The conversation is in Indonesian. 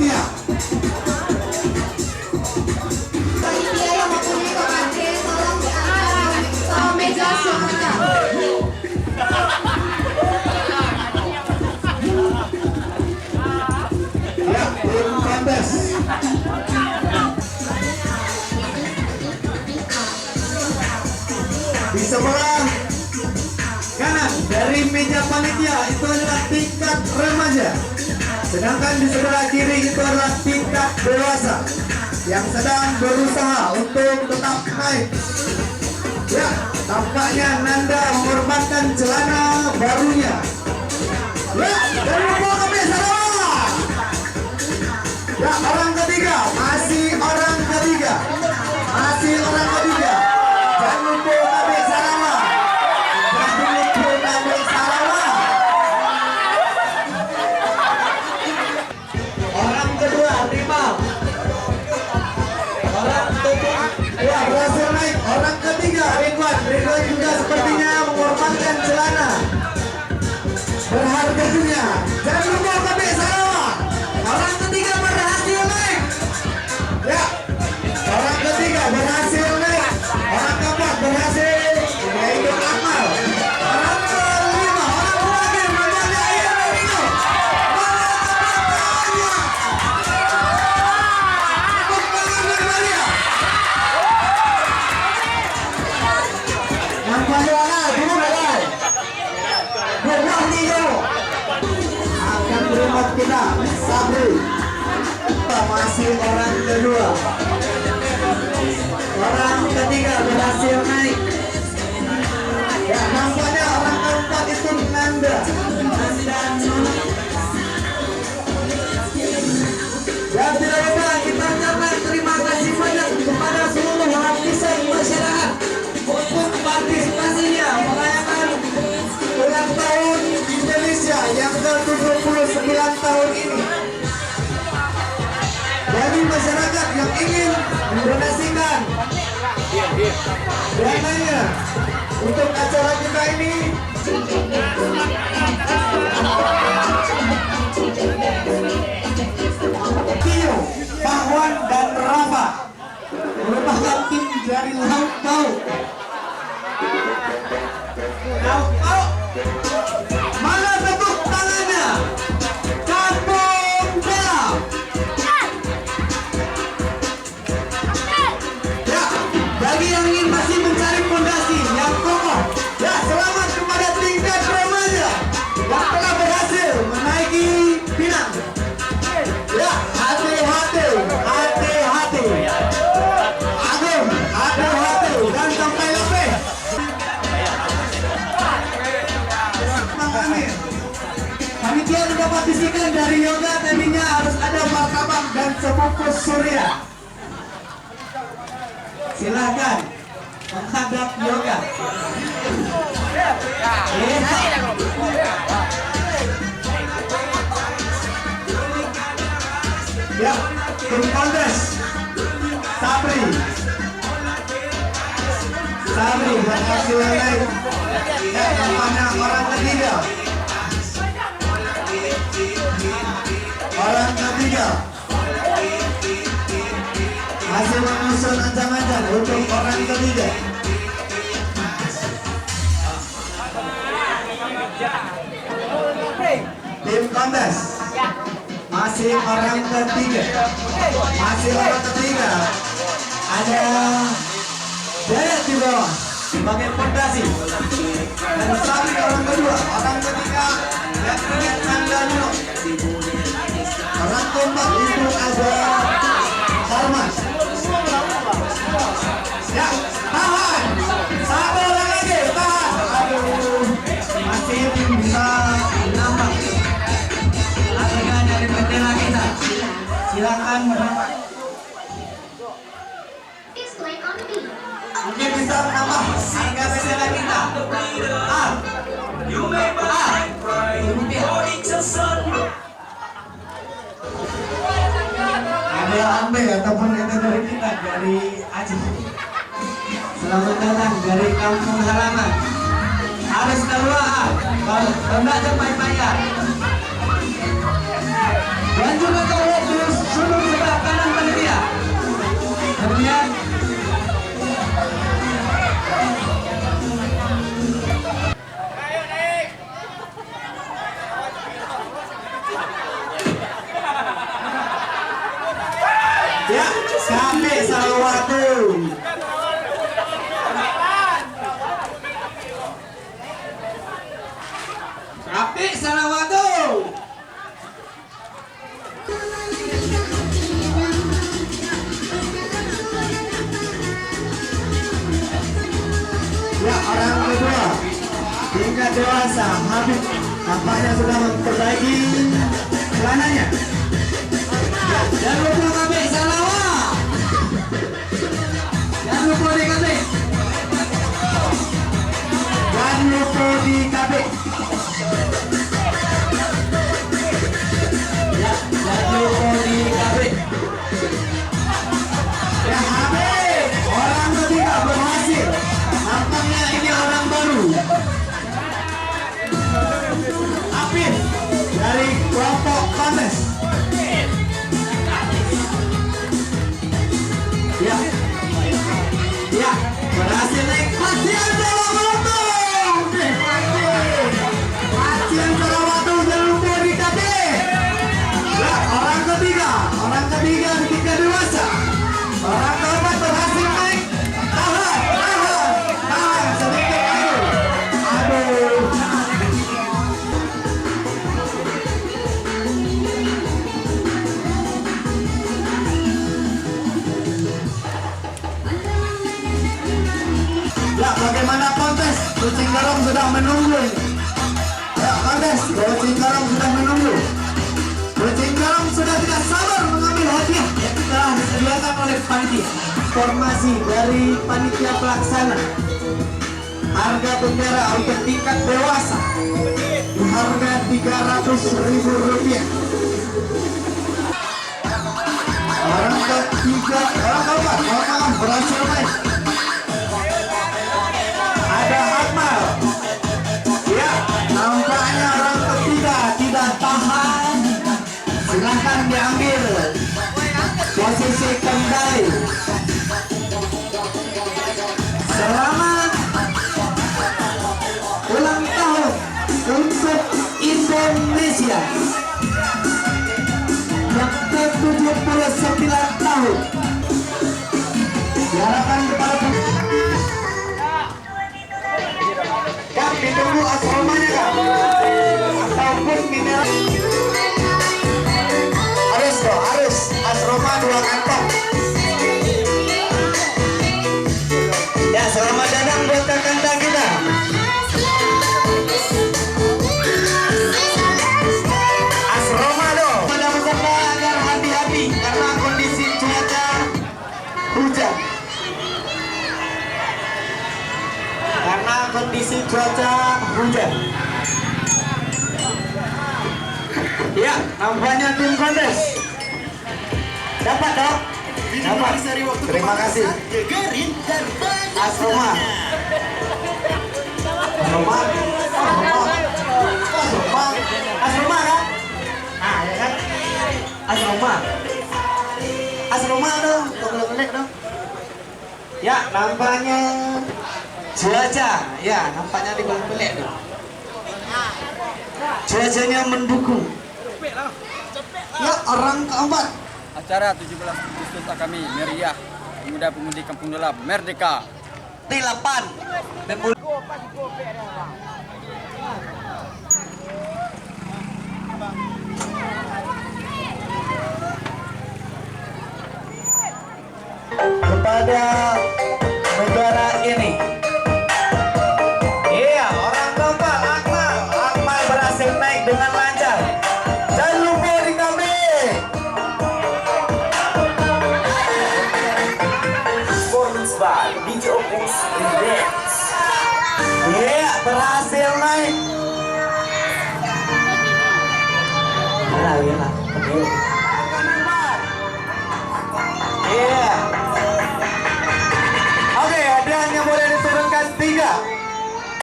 barunya. Panitia yang mempunyai lokasi tolong diangkat ke meja selanjutnya. Ya, tim kontes. Di sebelah kanan dari meja panitia itu adalah tingkat remaja, sedangkan di sebelah kiri itu adalah tingkat dewasa yang sedang berusaha untuk tetap naik. Ya, tampaknya Nanda mengorbankan celana barunya. Ya, dan lupa kami salah. Ya, orang ketiga, masih orang ketiga. Jangan lupa kami salah. Orang kedua, Rimal. Orang kedua, ya berhasil naik. Orang ketiga, Ridwan juga sepertinya mengorbankan celana berharga dunia. Jangan lupa kami salah. Orang ketiga berhasil naik. Ya, orang ketiga berhasil naik. Orang keempat berhasil, yaitu Akmal. Orang kelima, orang terakhir menjadi air minum. Akan terima kita Sabri, masih orang kedua. Orang ketiga berhasil naik. Ya, nampaknya orang keempat itu Nanda. Dan tidak lupa kita ucapkan terima kasih banyak kepada seluruh lapisan masyarakat untuk partisipasinya merayakan ulang tahun Indonesia yang ke-79 tahun ini. Bagi masyarakat yang ingin mendonasikan dananya untuk acara kita ini, Tio, Pahwan dan Rafa merupakan tim dari Laut Pauk. Mana tepuk tangannya? Kampung Bela. Ya, bagi yang ingin masih mencari fondasi yang kokoh, ya selamat kepada tingkat remaja yang telah berhasil menaiki pinang. Ya, hati-hati. Agung, hati-hati dan sampai lebih. Panitia mendapat bisikan dari yoga, tadinya harus ada martabak dan sebungkus surya. Silahkan menghadap yoga. Ya, tim kontes Sabri berhasil naik. Ya, tampaknya orang ketiga. Masih menyusun ancang-ancang untuk orang ketiga. Tim kontes masih orang ketiga. Ada Dayat di bawah sebagai fondasi, dan Sabri orang kedua, orang ketiga dan Nanda. Orang keempat itu ada Harmas. Ya, tahan. Satu lagi, tahan. Aduh, masih bisa nambah. Adegan dari bendera kita. Silakan menambah. Mungkin bisa menambah harga bendera kita. Ada Ambe ataupun ada dari kita dari Aceh. Selamat datang dari kampung halaman. Harus keluar, kalau tidak cepat bayar. Dan juga kalau Salawatu. Ya, orang kedua tingkat dewasa Habib nampaknya sudah memperbaiki celananya. Ya, jangan lupa KB salawat. Jangan lupa di KB. Jangan lupa di KB. Ya, jangan lupa di KB. Ya, Habib orang ketiga berhasil. Nampaknya ini orang baru. Apif dari kelompok Kontes. Ya, ya, berhasil naik Pasien Salawatu. Pasien Salawatu jangan lupa di KB. Ya, orang ketiga ketika dewasa. Orang keempat berhasil naik. Tahan, sedikit lagi. Aduh. Ya, bagaimana kontes? Kucing garam sudah menunggu. Ya, kontes, kucing garam sudah menunggu. Kucing garam sudah tidak sabar mengambil hadiah yang telah disediakan oleh panitia. Informasi dari panitia pelaksana. Harga bendera untuk tingkat dewasa di harga Rp300.000. Orang ketiga, orang keempat, maaf, berhasil naik. Ada Akmal. Ya, nampaknya orang ketiga tidak tahan. Silahkan diambil posisi kendali. Selamat ulang tahun untuk Indonesia yang ke-79 tahun. Diharapkan kepada Kak, ditunggu asromanya Kak, ataupun mineral. Harus asroma 2 kantong. Ya, selamat datang buat kakak kita. Asroma dong. Pada peserta agar hati-hati karena kondisi cuaca hujan. Ya, nampaknya tim kontes dapat dong. Dapat. Terima kasih. Asroma. Asroma kan? Ah, ya kan? Asroma dong. Tolong dong. Ya, nampaknya cuaca. Ya, nampaknya di bawah pelek dong. Cuacanya mendukung. Ya, orang keempat. Acara 17 Agustus kami meriah, pemuda-pemudi Kampung Dalam Merdeka. T8 kepada negara ini. Iya, orang keempat Akmal berhasil naik dengan lancar. Jangan lupa di kami. Performance by DJ Opus Remix. Iya, berhasil naik. Lah, oke.